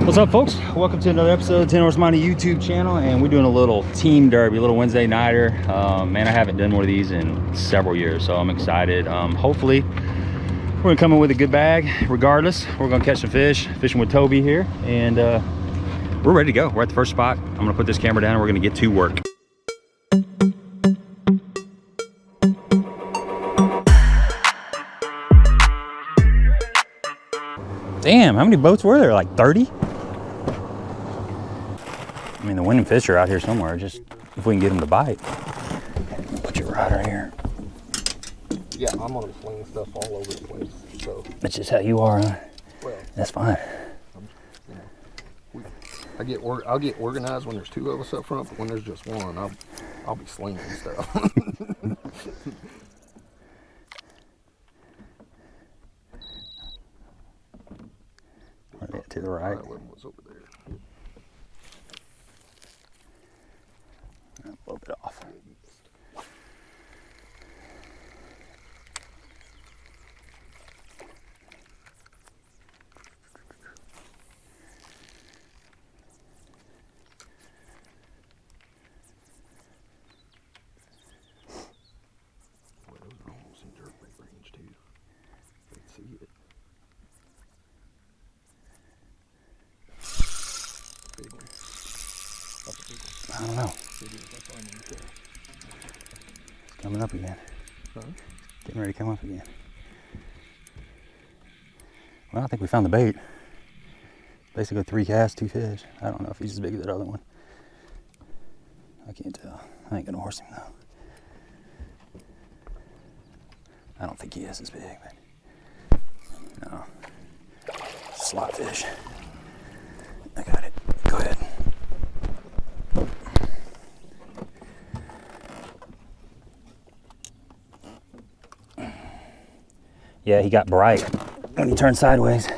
What's up, folks? Welcome to another episode of 10 Horse Money YouTube channel, and we're doing a little team derby, a little Wednesday nighter. Man, I haven't done one of these in several years, so I'm excited. Hopefully we're gonna come in with a good bag. Regardless, we're gonna catch some fish, fishing with Toby here, and we're ready to go. We're at the first spot. I'm gonna put this camera down and we're gonna get to work. Damn, how many boats were there? Like 30? I mean, the winning fish are out here somewhere, just if we can get them to bite. Put your rod right here. Yeah, I'm gonna sling stuff all over the place, so. That's just how you are, huh? Well, that's fine. I'll get organized when there's two of us up front, but when there's just one, I'll be slinging stuff. To the right. What's over there? A little bit off. Boy, those are almost in jerkbait range too. I can see it. Big one. That's a big one. I don't know. It's coming up again. Huh? Getting ready to come up again. Well, I think we found the bait. Basically 3 casts, 2 fish. I don't know if he's as big as that other one. I can't tell. I ain't gonna horse him though. I don't think he is as big, but no. Slot fish. I got it. Go ahead. Yeah, he got bright when he turned sideways.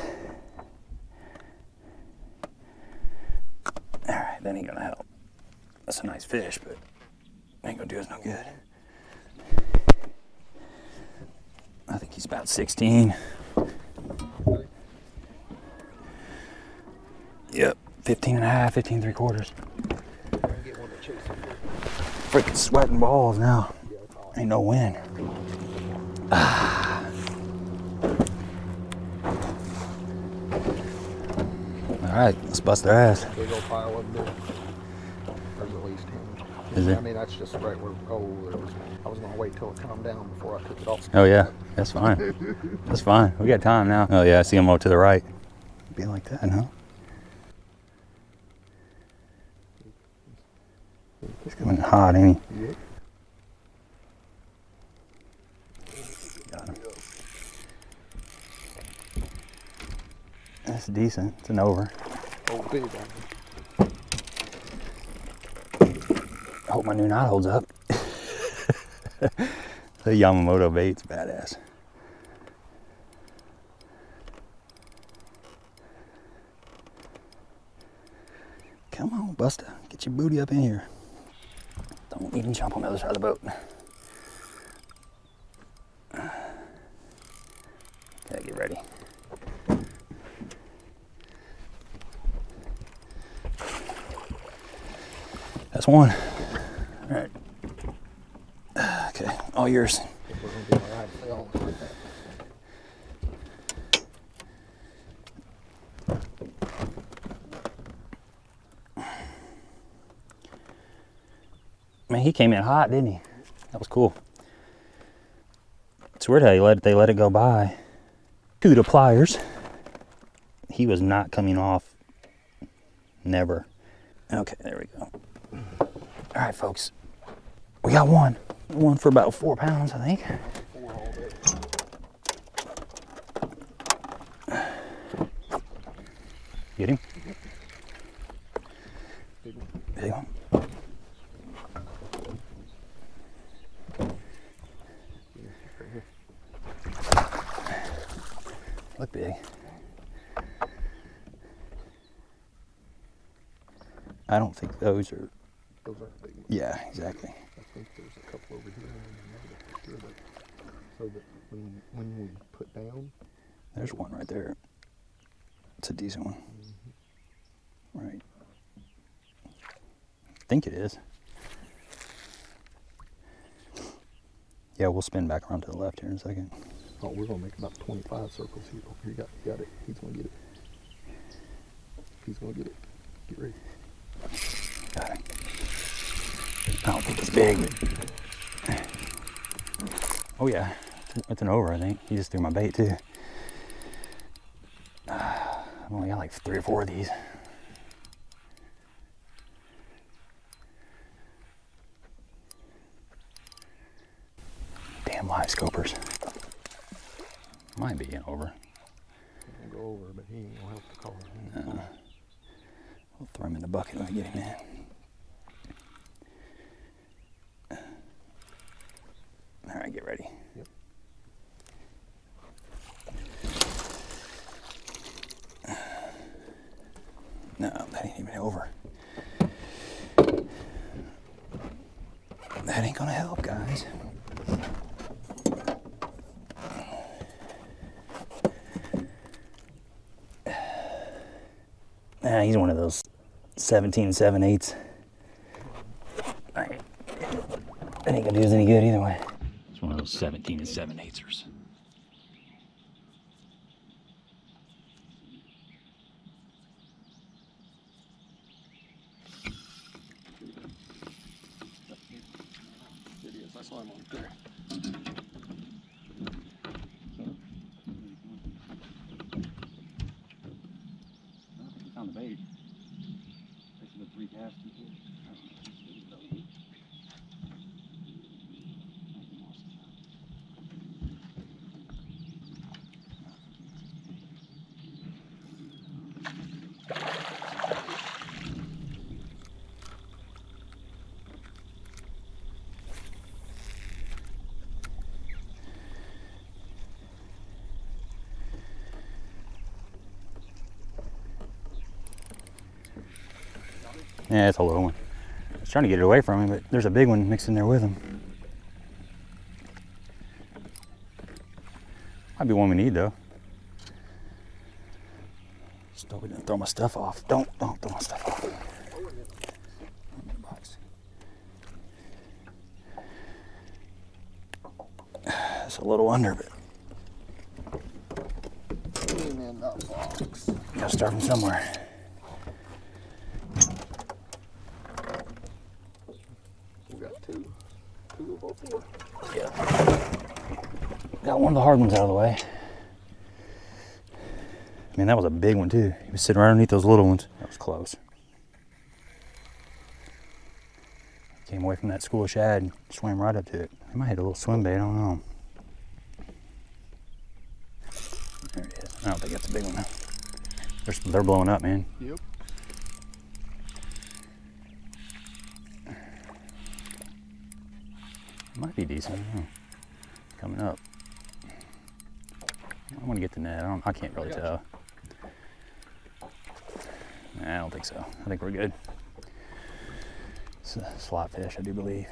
All right, then he's gonna help. That's a nice fish, but ain't gonna do us no good. I think he's about 16. Yep, 15 and a half, 15 3/4. Freaking sweating balls now. Ain't no wind. All right, let's bust their ass. Big old pile of them. There's at least 10. Is there? I mean, that's just right where, I was going to wait till it calmed down before I took it off. Oh yeah, that's fine. That's fine. We got time now. Oh yeah, I see him over to the right. Be like that, huh? He's coming hot, ain't he? Yep. Got him. That's decent. It's an over. Oh, big one. I hope my new knot holds up. The Yamamoto bait's badass. Come on, Busta. Get your booty up in here. Don't even jump on the other side of the boat. Okay, get ready. That's one. All right. Okay, all yours. Man, he came in hot, didn't he? That was cool. It's weird how they let it go by. To the pliers. He was not coming off. Never. Okay, there we go. All right, folks. We got one. One for about 4 pounds, I think. Get him? Big one. Look big. I don't think those are. Those aren't big ones. Yeah, exactly. I think there's a couple over here and then another so that when we put down. There's one right there. It's a decent one. think it is. Yeah, we'll spin back around to the left here in a second. Oh, we're gonna make about 25 circles here. Oh, you got it. He's gonna get it. He's gonna get it. Get ready. Got it. I don't think it's big. Oh yeah, it's an over, I think. He just threw my bait too. I've only got like 3 or 4 of these. Damn live scopers. Might be an over. He's gonna go over, but he ain't gonna help the color. We'll throw him in the bucket when I get him in. All right, get ready. Yep. No, that ain't even over. That ain't gonna help, guys. Nah, he's one of those 17 7/8. That ain't gonna do us any good either way. It's one of those 17 7/8ers. I saw him on there. I think we found the bait. This is the 3 casts. Yeah, it's a little one. I was trying to get it away from him, but there's a big one mixed in there with him. Might be one we need though. Still, we didn't throw my stuff off. Don't throw my stuff off. It's a little under, but in the box. gotta start from somewhere. We got two of our 4. Yeah. Got one of the hard ones out of the way. Man, that was a big one too. He was sitting right underneath those little ones. That was close. Came away from that school of shad and swam right up to it. He might hit a little swim bait, I don't know. There it is. I don't think that's a big one though. They're blowing up, man. Yep. Might be decent. I don't know. Coming up. I want to get the net. I can't really tell. Nah, I don't think so. I think we're good. It's a slot fish, I do believe.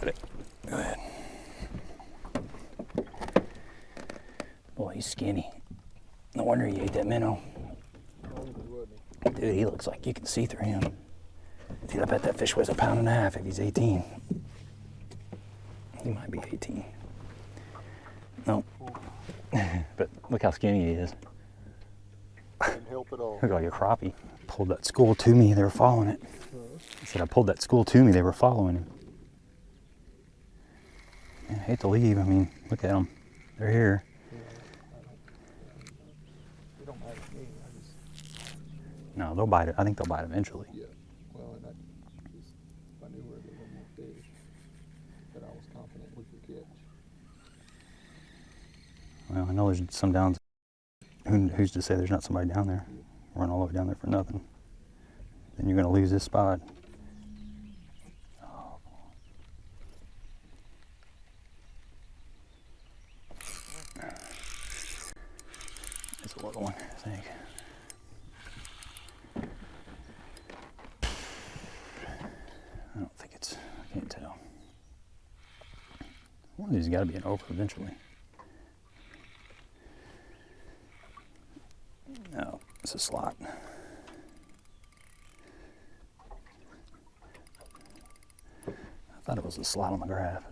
Got it. Go ahead. Boy, he's skinny. No wonder he ate that minnow. Dude, he looks like you can see through him. Dude, I bet that fish weighs 1.5 pounds if he's 18. He might be 18. Nope. But look how skinny he is. Didn't help at all. Look like a crappie. Pulled that school to me, they were following it. I said I pulled that school to me, they were following him. Man, I hate to leave, I mean, look at them. They're here. They don't bite me. No, they'll bite it. I think they'll bite eventually. Yeah. Well, and if I knew where there were more fish, that I was confident we could catch. Well, I know there's some downs. Who's to say there's not somebody down there? Run all the way down there for nothing. Then you're going to lose this spot. Oh. It's a little one, I think. I don't think it's, I can't tell. One of these got to be an over eventually. Oh, it's a slot. I thought it was a slot on the graph.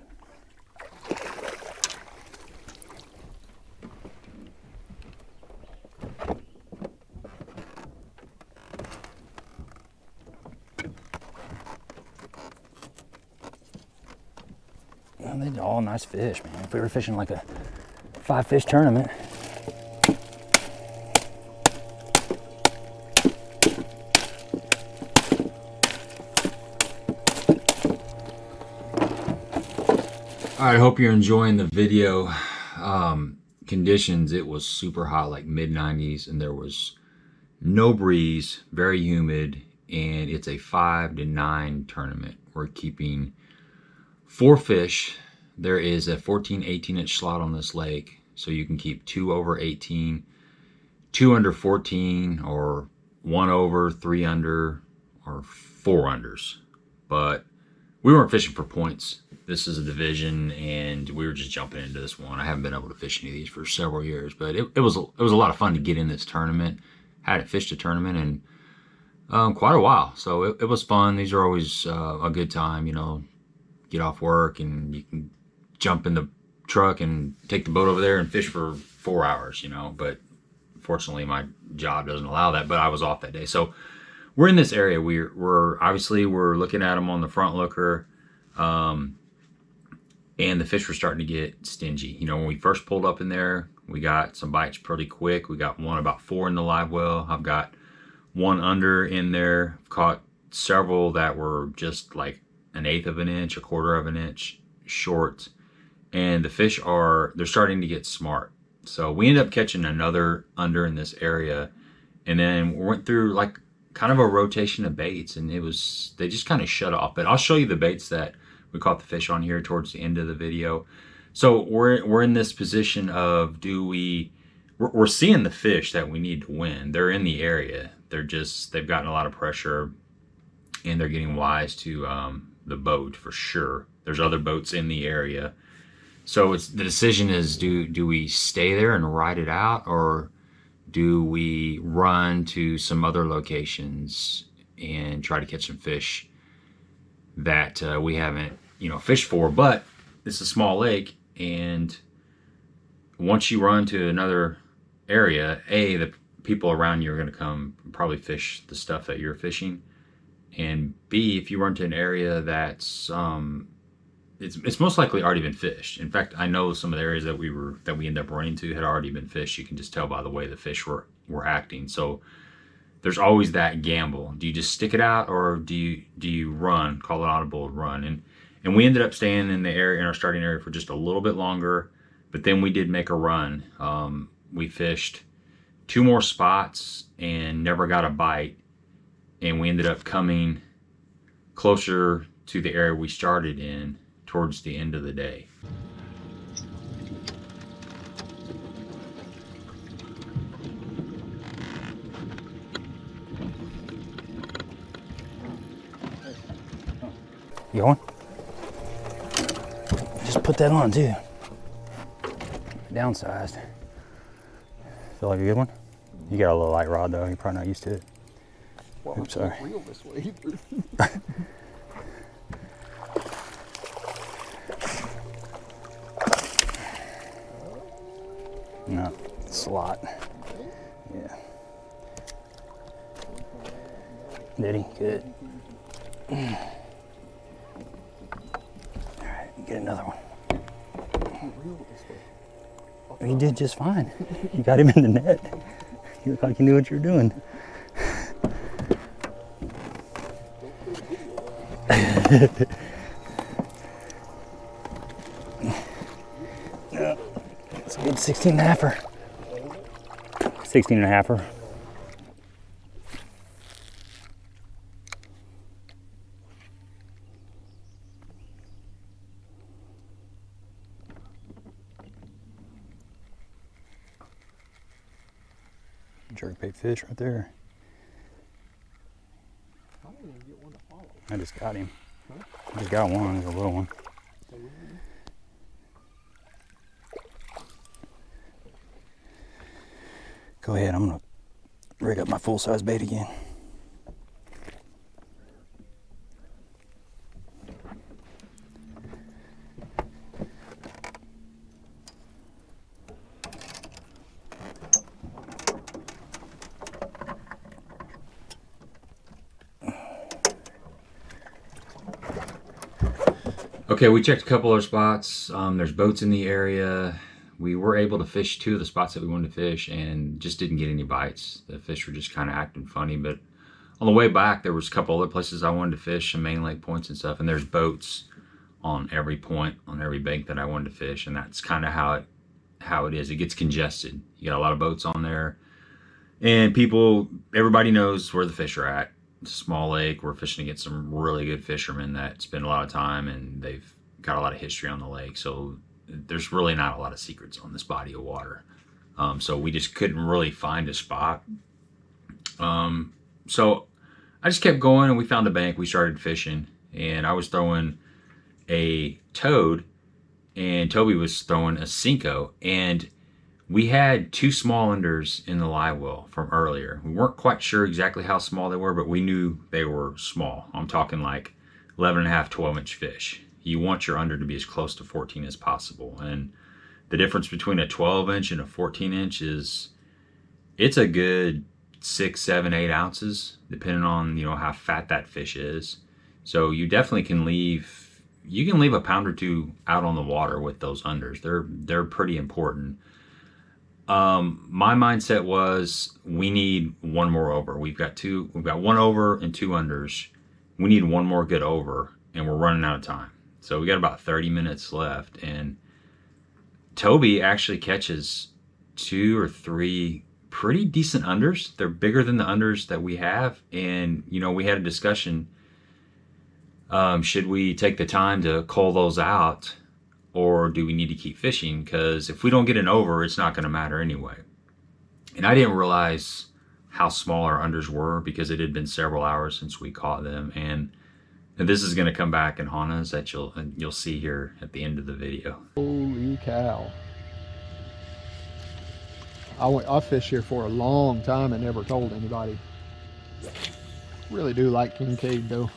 Well, they're all nice fish, man. If we were fishing like a 5-fish tournament. All right, I hope you're enjoying the video. Conditions, it was super hot, like mid-90s, and there was no breeze, very humid, and it's a 5 to 9 tournament. We're keeping 4 fish. There is a 14, 18-inch slot on this lake, so you can keep 2 over 18, 2 under 14, or 1 over, 3 under, or 4 unders. But we weren't fishing for points. This is a division, and we were just jumping into this one. I haven't been able to fish any of these for several years, but it was a lot of fun to get in this tournament. Hadn't fished a tournament in quite a while, so it was fun. These are always a good time, you know. Get off work and you can jump in the truck and take the boat over there and fish for 4 hours, you know. But fortunately, my job doesn't allow that. But I was off that day, so we're in this area. We're obviously looking at them on the front looker. And the fish were starting to get stingy. You know, when we first pulled up in there, we got some bites pretty quick. We got one about 4 in the live well. I've got 1 under in there. I've caught several that were just like 1/8 of an inch, 1/4 of an inch short. And the fish they're starting to get smart. So we ended up catching another under in this area. And then we went through like kind of a rotation of baits, and they just kind of shut off. But I'll show you the baits that we caught the fish on here towards the end of the video. So we're in this position of we're seeing the fish that we need to win. They're in the area. They've gotten a lot of pressure, and they're getting wise to the boat for sure. There's other boats in the area. So the decision is, do we stay there and ride it out, or do we run to some other locations and try to catch some fish that we haven't, you know, fished for? But it's a small lake, and once you run to another area, the people around you are going to come probably fish the stuff that you're fishing, and B, if you run to an area that's it's most likely already been fished. In fact, I know some of the areas that we ended up running to had already been fished. You can just tell by the way the fish were acting. So there's always that gamble. Do you just stick it out, or do you run, call it audible, run? And we ended up staying in the area, in our starting area, for just a little bit longer, but then we did make a run. We fished 2 more spots and never got a bite, and we ended up coming closer to the area we started in towards the end of the day. You going? Just put that on too. Downsized. Feel like a good one? You got a little light rod though. You're probably not used to it. Well, oops, sorry. Reel this way. No, slot. Yeah. Did he? Good. Alright, get another one. You did just fine. You got him in the net. You look like you knew what you were doing. No, it's a good 16.5-er. 16.5-er. Jerkbait fish right there. I didn't even get one to follow. I just got him. Huh? I just got one, it's a little one. Go ahead, I'm gonna rig up my full-size bait again. Okay, we checked a couple of spots. There's boats in the area. We were able to fish 2 of the spots that we wanted to fish and just didn't get any bites. The fish were just kind of acting funny, but on the way back, there was a couple other places I wanted to fish, some main lake points and stuff, and there's boats on every point, on every bank that I wanted to fish, and that's kind of how it is. It gets congested. You got a lot of boats on there, and everybody knows where the fish are at. It's a small lake. We're fishing against some really good fishermen that spend a lot of time, and they've got a lot of history on the lake, so there's really not a lot of secrets on this body of water. So we just couldn't really find a spot. So I just kept going, and we found a bank. We started fishing, and I was throwing a toad, and Toby was throwing a Cinco, and we had 2 small unders in the live well from earlier. We weren't quite sure exactly how small they were, but we knew they were small. I'm talking like 11.5, 12-inch fish. You want your under to be as close to 14 as possible. And the difference between a 12-inch and a 14-inch is, it's a good 6, 7, 8 ounces, depending on, you know, how fat that fish is. So you definitely can leave a pound or 2 out on the water with those unders. They're pretty important. My mindset was, we need 1 more over. We've got 1 over and 2 unders. We need 1 more good over, and we're running out of time. So we got about 30 minutes left, and Toby actually catches 2 or 3 pretty decent unders. They're bigger than the unders that we have, and you know, we had a discussion. Should we take the time to cull those out, or do we need to keep fishing? Because if we don't get an over, it's not going to matter anyway. And I didn't realize how small our unders were, because it had been several hours since we caught them, and this is going to come back and haunt us, that you'll see here at the end of the video. Holy cow. I fished here for a long time and never told anybody. Really do like Kincaid though.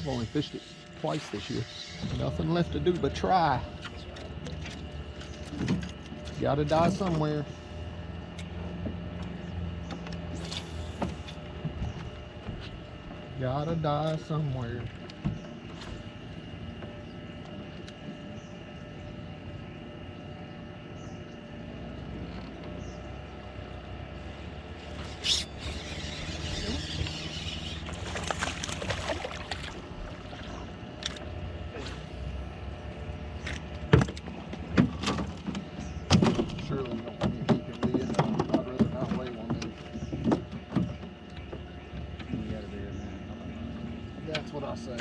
I've only fished it twice this year. Nothing left to do but try. Gotta die somewhere. Gotta die somewhere. Surely you don't want me to keep your lid. I'd rather not weigh one than. That's what I say.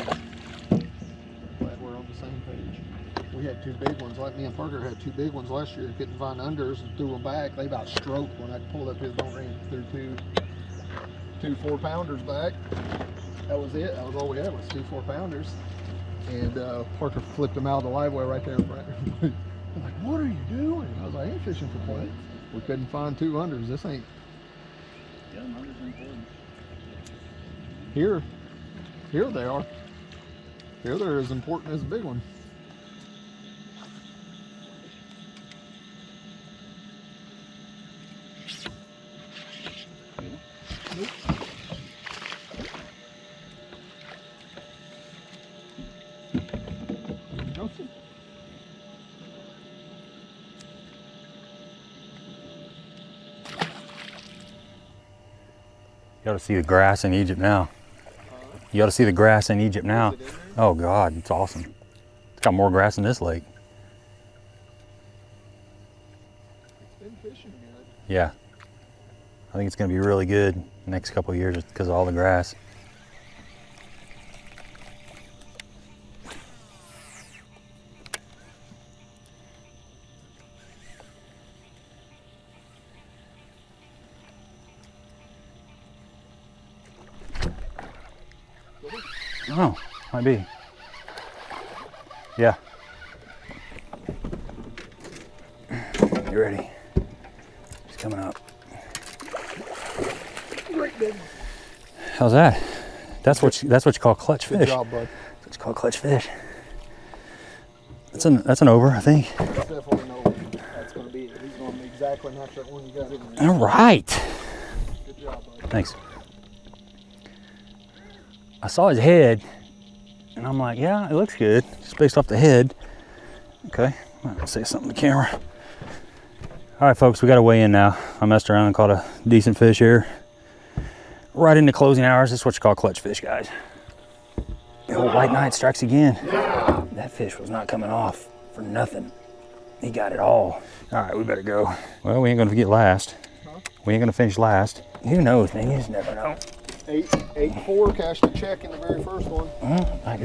Glad we're on the same page. We had 2 big ones, like me and Parker had 2 big ones last year. Couldn't find unders and threw them back. They about stroked when I pulled up his boat, ran through two 4-pounders back. That was it. That was all we had, was 2 4-pounders. And Parker flipped them out of the live well right there in front. I'm like, what are you doing? I was like, I ain't fishing for points. We couldn't find 2 unders. This ain't. Yeah, unders are important. Here they are. Here they're as important as a big one. Nope. Nope. You ought to see the grass in Egypt now. You ought to see the grass in Egypt now. Oh God, it's awesome. It's got more grass in this lake. It's been fishing good. Yeah. I think it's going to be really good the next couple of years just because of all the grass. Oh, might be. Yeah. You ready? He's coming up. Great big. How's that? That's what you call clutch fish. Good job, bud. That's what you call clutch fish. That's an over, I think. That's definitely an over. That's going to be it. He's going to exactly match that one you got in there. All right. Good job, bud. Thanks. I saw his head, and I'm like, yeah, it looks good, just based off the head. Okay, I'll say something to the camera. All right, folks, we got to weigh in now. I messed around and caught a decent fish here. Right into closing hours. This is what you call clutch fish, guys. The old white knight strikes again. That fish was not coming off for nothing. He got it all. All right, we better go. Well, we ain't gonna get last. We ain't gonna finish last. Who knows, man? You just never know. 8-4 cashed a check in the very first one.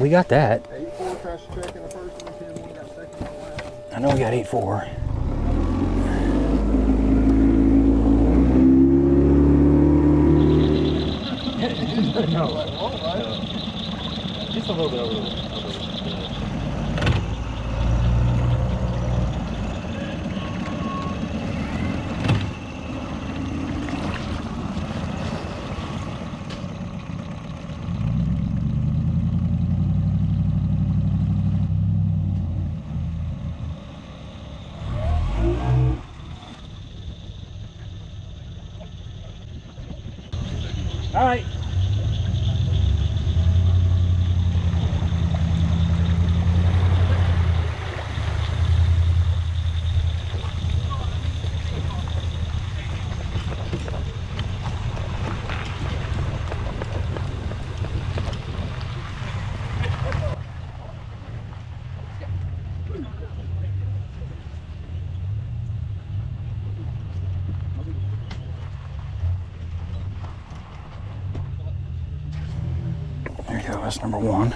We got that. 8-4 cashed a check in the first one. 10-1 got second in the last one. I know we got 8-4. Just a little bit over the All right. There you go, that's number one.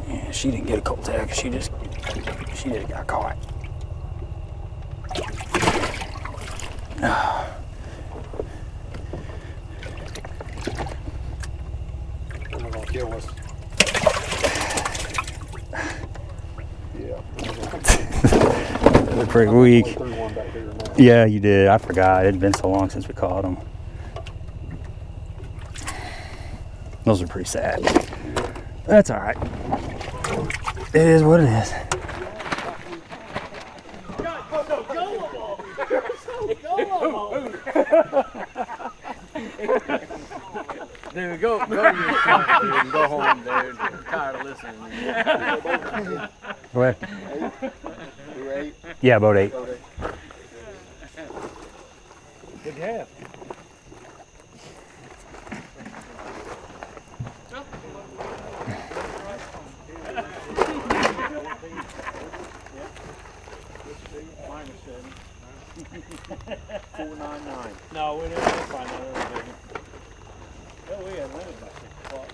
Yeah, she didn't get a cold tag, she just got caught. They're gonna kill us. Yeah. They're pretty weak. Threw one back there now. Yeah, you did. I forgot. It had been so long since we caught them. Those are pretty sad. That's all right. It is what it is. Dude, go to your truck, dude, and go home, dude. I'm tired of listening. Go ahead. 8? Yeah, boat 8. Good to have. $4.99. No, we didn't find that other big one. Oh, we had landed by 6 o'clock.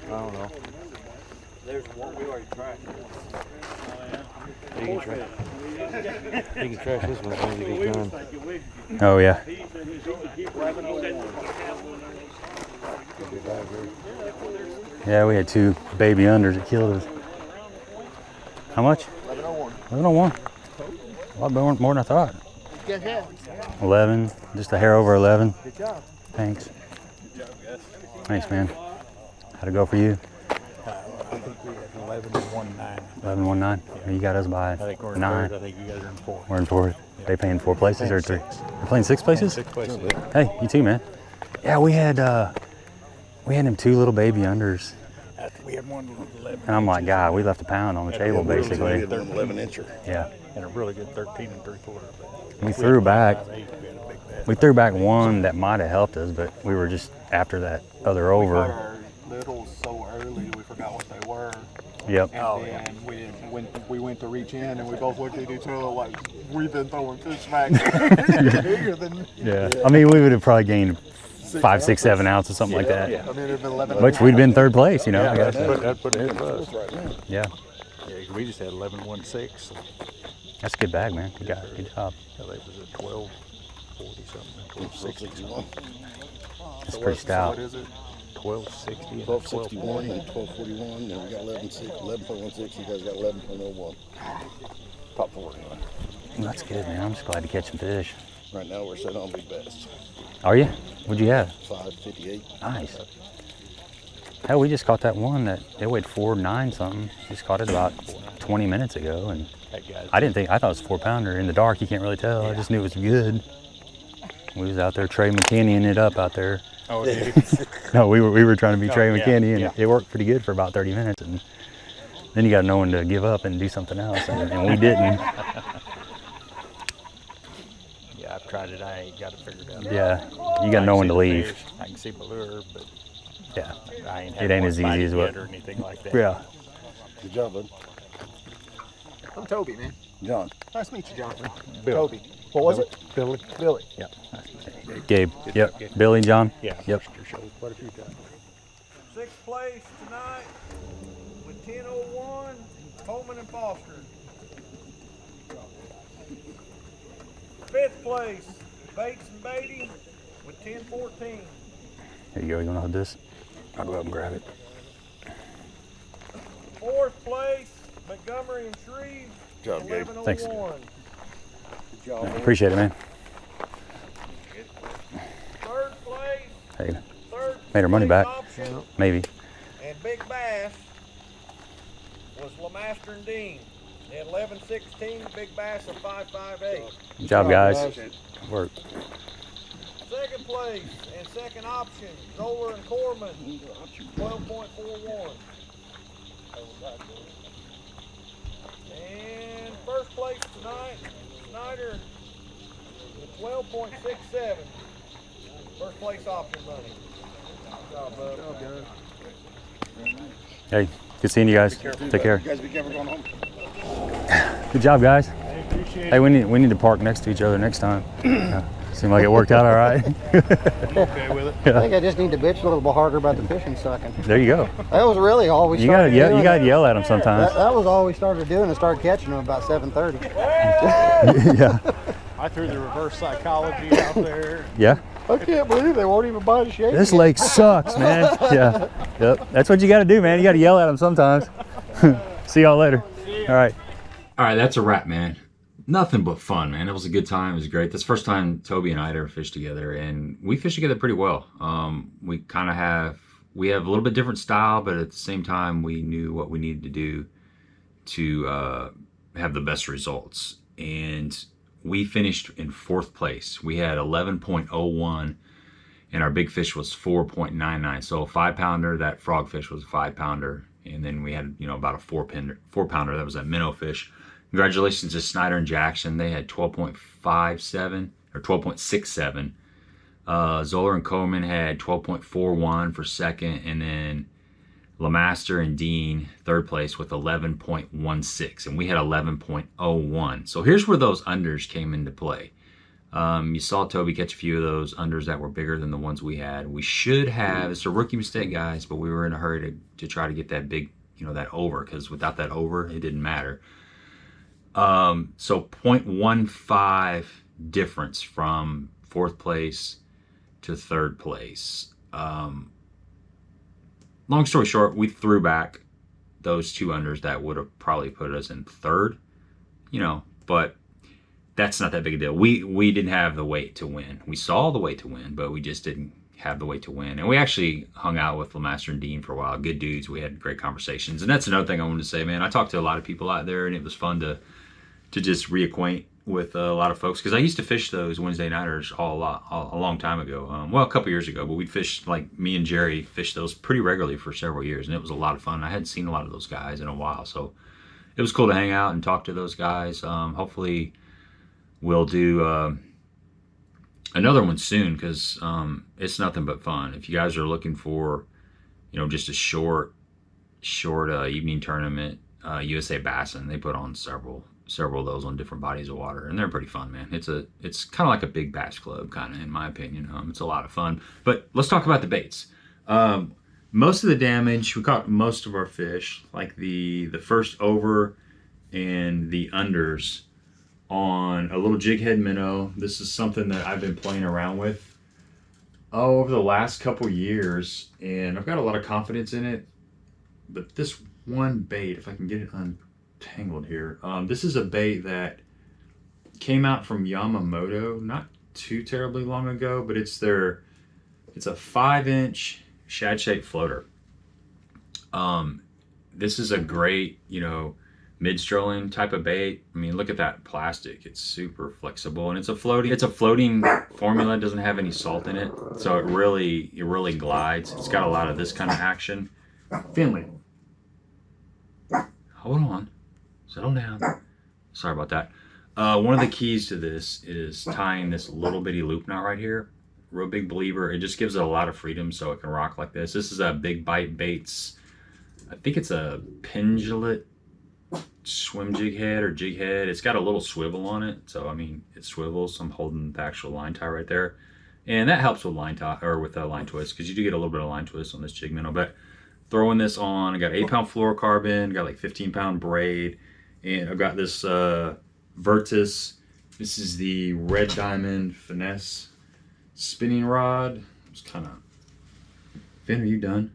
I don't know. There's one we already tried. You can trash this one as soon as it gets done. Oh, yeah. Yeah, we had 2 baby unders that killed us. How much? 1101. 1101. A lot more than I thought. Good job. 11, just a hair over 11. Good job. Thanks. Thanks, man. How'd it go for you? I think we had 11-1-9. 11-1-9. You got us by I think we're in 9. third. I think you guys are in fourth. We're in 4th. They paying 4 places or 3? They're playing 6 places? 6 places. Hey, you too, man. Yeah, we had them 2 little baby unders. We had one 11. And I'm like, God, we left a pound on the table, basically. 11-incher. Yeah. And a really good 13 3/4. We threw back. 5/8. We had a big bass. We threw back one that might have helped us, but we were just after that other over. Our littles so early, we forgot what they were. Yep. And then when we went to reach in, and we both looked at each other like, we've been throwing fish back bigger than. Yeah. I mean, we would have probably gained 5, 6, 7 ounces, something like that. I mean, it'd been 11. Which we'd been 3rd place, you know. I guess. That'd put it ahead of us. Yeah. Yeah, we just had 11-1-6. That's a good bag, man. Good guy. Good job. Yeah, they was at 1240 something, 1260. It's pretty stout. What is it? 1260. 1261 and 1241. Then we got 11.16. You guys got 11.01. Top 40. Well, that's good, man. I'm just glad to catch some fish. Right now we're set on big bass. Are you? What'd you have? 558. Nice. Hell, we just caught that one that it weighed 4.9 something. Just caught it about 20 minutes ago, and I thought it was a 4-pounder. In the dark, you can't really tell. I just knew it was good. We was out there Trey McKinney-ing it up out there. Oh, did you? No, we were trying to be Trey yeah, McKinney, and yeah. it worked pretty good for about 30 minutes, and then you got to know when to give up and do something else, and we didn't. Yeah, I've tried it. I ain't got it figured out. Yeah, you got to know when to leave. Fish. I can see my lure, but Yeah, I ain't it ain't as easy as what. or anything like that. Yeah. Good job, bud. I'm Toby, man. John. Nice to meet you, John. Bill. Toby. What was it? Billy. Billy. Yeah. Gabe. Yep. Billy, John. Yeah. Yep. Your show quite a few times. 6th place tonight with 10:01, Coleman and Foster. 5th place, Bates and Beatty with 10:14. There you go. You want to hold this? I'll go up and grab it. 4th place, Montgomery and Trieve. Good job, Gabe. 11:01. Thanks. Good job, man. Appreciate it, man. 3rd place, Hey, 3rd made our money place back. option, Maybe. and Big Bass was LeMaster and Dean. They had 11:16, Big Bass of 5.58. Good job, guys. Work. 2nd place and 2nd option, Zoller and Corman, 12.41. And 1st place tonight, Snyder with 12.67. 1st place option money. Good job, bud. Hey, good seeing you guys. Take care. You guys be careful going home. Good job, guys. Hey, we need to park next to each other next time. Seemed like it worked out all right. Okay with it? I think I just need to bitch a little bit harder about the fishing sucking. There you go. That was really all we You started gotta doing. you gotta yell at them sometimes. That was all we started doing and started catching them about 7:30. Yeah. I threw the reverse psychology out there. Yeah. I can't believe they won't even bite a shake. This lake sucks, man. Yeah. Yep. That's what you gotta do, man. You gotta yell at them sometimes. See y'all later. All right. All right, that's a wrap, man. Nothing but fun, man. It was a good time. It was great. That's the first time Toby and I ever fished together, and we fished together pretty well. We kind of have a little bit different style, but at the same time, we knew what we needed to do to have the best results. And we finished in 4th place. We had 11.01, and our big fish was 4.99. So a 5-pounder. That frogfish was a 5-pounder, and then we had about a 4-pounder. That was that minnow fish. Congratulations to Snyder and Jackson. They had 12.57 or 12.67. Zoller and Coleman had 12.41 for 2nd, and then LeMaster and Dean 3rd place with 11.16, and we had 11.01. So here's where those unders came into play. You saw Toby catch a few of those unders that were bigger than the ones we had. We should have, it's a rookie mistake, guys, but we were in a hurry to try to get that big, that over, because without that over, it didn't matter. So 0.15 difference from 4th place to 3rd place. Long story short, we threw back those 2 unders that would have probably put us in 3rd, but that's not that big a deal. We didn't have the weight to win. We saw the weight to win, but we just didn't have the weight to win. And we actually hung out with LeMaster and Dean for a while. Good dudes. We had great conversations. And that's another thing I wanted to say, man. I talked to a lot of people out there, and it was fun to just reacquaint with a lot of folks, because I used to fish those Wednesday nighters a long time ago. Well, a couple years ago, but we'd fish, like me and Jerry fished those pretty regularly for several years, and it was a lot of fun. I hadn't seen a lot of those guys in a while, so it was cool to hang out and talk to those guys. Hopefully we'll do another one soon, because it's nothing but fun. If you guys are looking for just a short evening tournament, USA Bassin, they put on several of those on different bodies of water, and they're pretty fun, man. It's kind of like a big bass club, kind of, in my opinion. It's a lot of fun. But let's talk about the baits. Most of the damage, we caught most of our fish, like the first over and the unders on a little jig head minnow. This is something that I've been playing around with over the last couple years, and I've got a lot of confidence in it. But this one bait, if I can get it untangled here, this is a bait that came out from Yamamoto not too terribly long ago, but it's a 5-inch shad-shaped floater. This is a great, you know, mid-strolling type of bait. I mean, look at that plastic. It's super flexible, and it's a floating formula. It doesn't have any salt in it, so it really glides. It's got a lot of this kind of action. Finley, hold on, settle down. Sorry about that. One of the keys to this is tying this little bitty loop knot right here. Real big believer. It just gives it a lot of freedom so it can rock like this. This is a Big Bite Baits. I think it's a pendulate swim jig head or jig head. It's got a little swivel on it, so I mean it swivels. So I'm holding the actual line tie right there, and that helps with line tie or with a line twist, because you do get a little bit of line twist on this jig minnow. But throwing this on, I got 8-pound fluorocarbon, got like 15-pound braid, and I've got this Virtus. This is the Red Diamond Finesse spinning rod. It's kind of. Finn, are you done?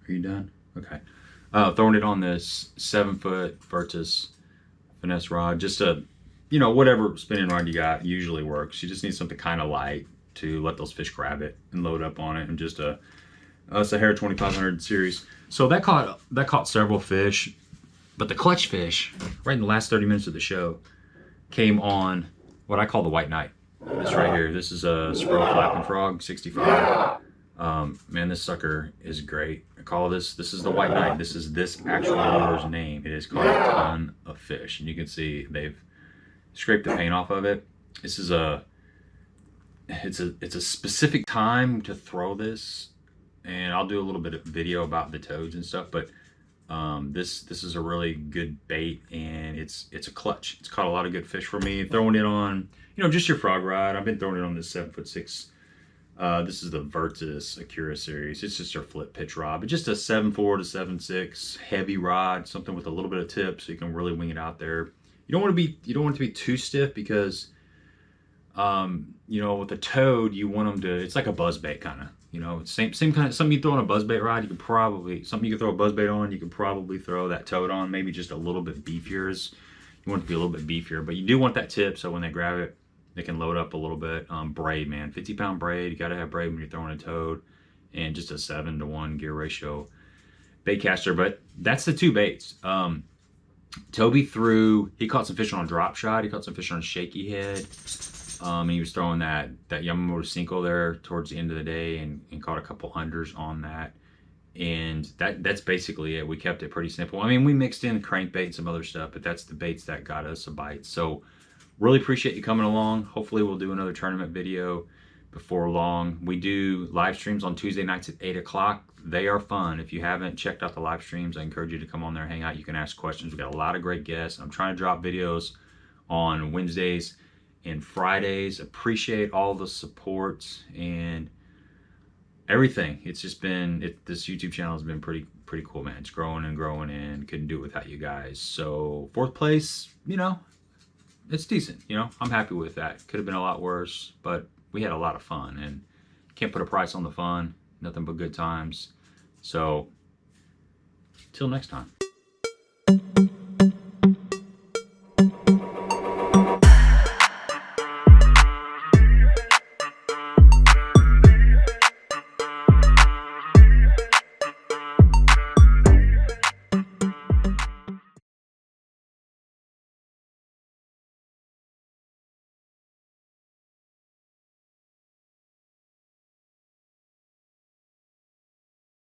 Are you done? Okay. Throwing it on this 7-foot Virtus finesse rod. Just a, you know, whatever spinning rod you got usually works. You just need something kind of light to let those fish grab it and load up on it. And just it's a Hair 2500 series. So that caught several fish, but the clutch fish, right in the last 30 minutes of the show, came on what I call the White Knight. This right here. This is a Squirrel Flapping Frog 65. Man, this sucker is great. I call this is the White Knight. This is this actual lure's name. It is caught a ton of fish, and you can see they've scraped the paint off of it. This is it's a specific time to throw this, and I'll do a little bit of video about the toads and stuff, but this is a really good bait, and it's a clutch. It's caught a lot of good fish for me. Throwing it on, you know, just your frog rod. I've been throwing it on this 7'6". This is the Virtus Acura series. It's just a flip pitch rod, but just a 7'4" to 7'6" heavy rod, something with a little bit of tip, so you can really wing it out there. You don't want it to be too stiff, because you know, with a toad, you want them to. It's like a buzzbait kind of. You know, same kind of something you throw on a buzzbait rod. You could probably something you could throw a buzzbait on. You could probably throw that toad on, maybe just a little bit beefier. You want it to be a little bit beefier, but you do want that tip, so when they grab it, they can load up a little bit. Braid, man, 50-pound braid. You got to have braid when you're throwing a toad, and just a 7-to-1 gear ratio bait caster. But that's the two baits. Toby he caught some fish on a drop shot. He caught some fish on a shaky head. And he was throwing that Yamamoto Cinco there towards the end of the day, and caught a couple unders on that. And that's basically it. We kept it pretty simple. I mean, we mixed in crankbait and some other stuff, but that's the baits that got us a bite. So really appreciate you coming along. Hopefully we'll do another tournament video before long. We do live streams on Tuesday nights at 8 o'clock. They are fun. If you haven't checked out the live streams, I encourage you to come on there and hang out. You can ask questions. We've got a lot of great guests. I'm trying to drop videos on Wednesdays and Fridays. Appreciate all the support and everything. It's just been, this YouTube channel has been pretty cool, man. It's growing and growing, and couldn't do it without you guys. So 4th place, you know, it's decent. You know, I'm happy with that. Could have been a lot worse, but we had a lot of fun, and can't put a price on the fun. Nothing but good times. So till next time.